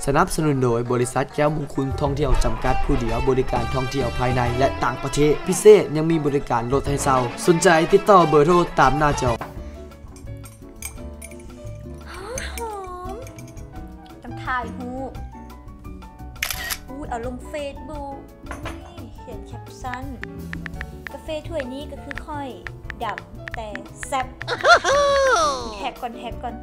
สนับสนุนโดยบริษัทแก้วมงคลท่องเที่ยวจำกัดผู้เดียวบริการท่องเที่ยวภายในและต่างประเทศพิเศษยังมีบริการรถให้เช่าสนใจติดต่อเบอร์โทรตามหน้าจอหอมต้องถ่ายรูปเอาลงเฟซบุ๊กเขียนแคปชั่นกาแฟถ้วยนี้ก็คือค่อยดำแต่แซ่บแท็กก่อน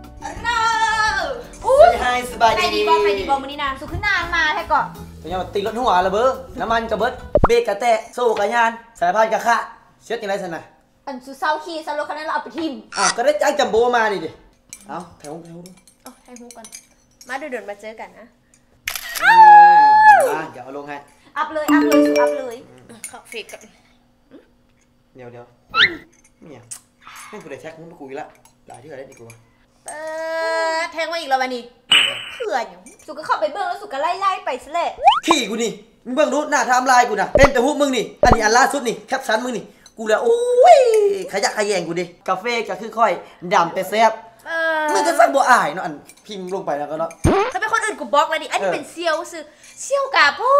สบายดีไปดีบอมื้อนี้นานสุขึ้นนานมาแท็กก่อนยังติดรถหัวระเบ้อน้ำมันกระเบิดเบรกกระแตะโซ่กระยานสายพานกระคะเช็ดยังไงสันน่ะอันสุเซาคีซาโลคันนั้นเราเอาไปทิมก็ได้จ้างจัมโบ้มาดิเอาแถวให้ฮูก่อนมาเดินมาเจอกันนะเดี๋ยวเอาลงให้อัพเลยเข้าเฟซกันเดี๋ยวเนี่ยให้กูได้แท็กมึงมาคุยละหลายที่เคยได้ดีกว่าแทงมาอีกแล้ววันนี้เขื่อนสุกก็เข้าไปเบื้องแล้วสุกก็ไล่ไปซะเลยขี่กูนี่มึงเบื้องรู้หน้าทำลายกูนะเป็นแต่หูมึงนี่อันนี้อันล่าสุดนี่แคปชั่นมึงนี่กูเลยโอ้ยขยะขยงกูดิกาแฟก็คือค่อยดำแต่แซ่บมึงจะสั่งบัวอายเนาะอันพิมพ์ลงไปแล้วก็เนาะถ้าเป็นคนอื่นกูบล็อกแล้วดิอันนี้เป็นเซียวกาพู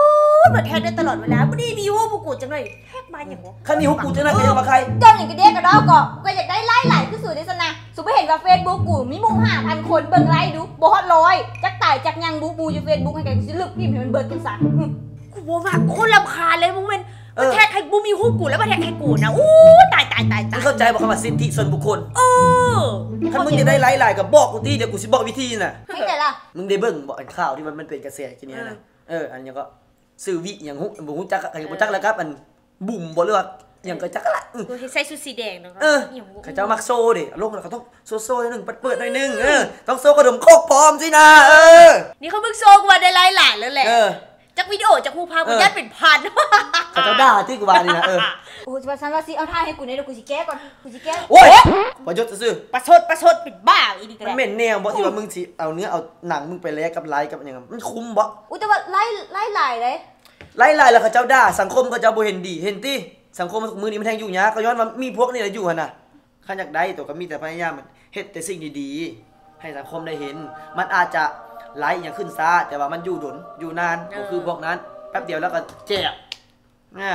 ดเหมือนแท็กได้ตลอดเวลาไม่ได้มีหูพวกกูจังเลยแท็กมาอย่างวะคันนี้หูกูจังเลยมาใครจนอย่างกระเดียกระดอกก็อยากได้ไล่ไหลขึ้นสู่ในสนะสุไปเห็นว่าเฟซบุ๊กกูมีมุม5,000 คนเบิ่งไล่ดูบอส100จักตายจักยังบูอยู่เฟซบุ๊กให้กันสิลึกพิมพ์ให้มันเบิดกันซะกูบอกว่าคนรำคาญเลยมึงเป็นแท็กให้บูมีหูกูแล้วมาแท็กให้กูนะอู้ตายมึงเข้าใจบอกคำว่าสิทธิส่วนบุคคลถ้ามึงจะได้ไล่ไหลกับบอกกูที่เดี๋ยวกูสิบอกวิธีน่ะไม่แต่ละมึงได้เบิ่งบอกอันข่าวที่มันเป็นกระแสทีนี้นะอันยังก็ซื้อวิอย่างหูจักอะไรหูจักแล้วครับอันบุ่มบ่เลือกอย่างก็จักละกูใส่ชุดสีแดงเนาะเขาจะมักโซ่ดิลงแล้วเขาต้องโซ่หนึ่งเปิดหน่อยนึงต้องโซ่กระดมโคกพร้อมสินะนี่เขามึงโซ่กูมาได้ไล่หลานแล้วแหละจากวิดีโอจากผู้พากูยัดเป็นพันเขาจะด่าที่กูว่านี่นะโอ้ยว่าฉันว่าสิเอาท่าให้กูเนี่ยเดี๋ยวกูสิแก้ก่อนโอ้ยประชดซื้อประชดเป็นบ้าอีนี่ก็ได้มันเหม็นแนวบ่ที่ว่ามึงสิเอาเนื้อเอาหนังมึงไปแลกกับไลค์กับอย่างนั้นมันคุ้มบ่อุ้ยแต่ว่าไล่เลยไล่แล้วเขาเจ้าด่าสังคมเขาเจ้าบ่เห็นดีเห็นติสังคมมือนี้มันแทงอยู่ยากก็ย้อนว่ามีพวกนี่แหละอยู่หั่นน่ะข้าอยากได้ตัวก็มีแต่พยายามมันเฮ็ดแต่สิ่งดีๆให้สังคมได้เห็นมันอาจจะไลค์อย่างขึ้นซ่าแต่ว่ามันอยู่ดนอยู่นานก็คือพวกนั้นแป๊บเดียวแล้วก็แจก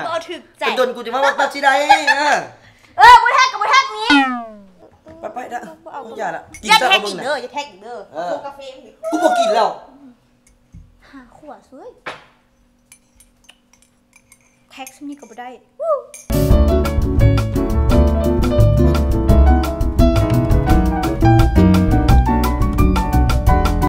ก็ถึกใจเป็นดนกูจะว่าตัดสิได้กูแท็กนี้ไปนะอย่าละอย่าแท็กอีกเด้อโคกาแฟกูบอกกินแล้วหาขวดซื้อแท็กซ์นี่ก็ไม่ได้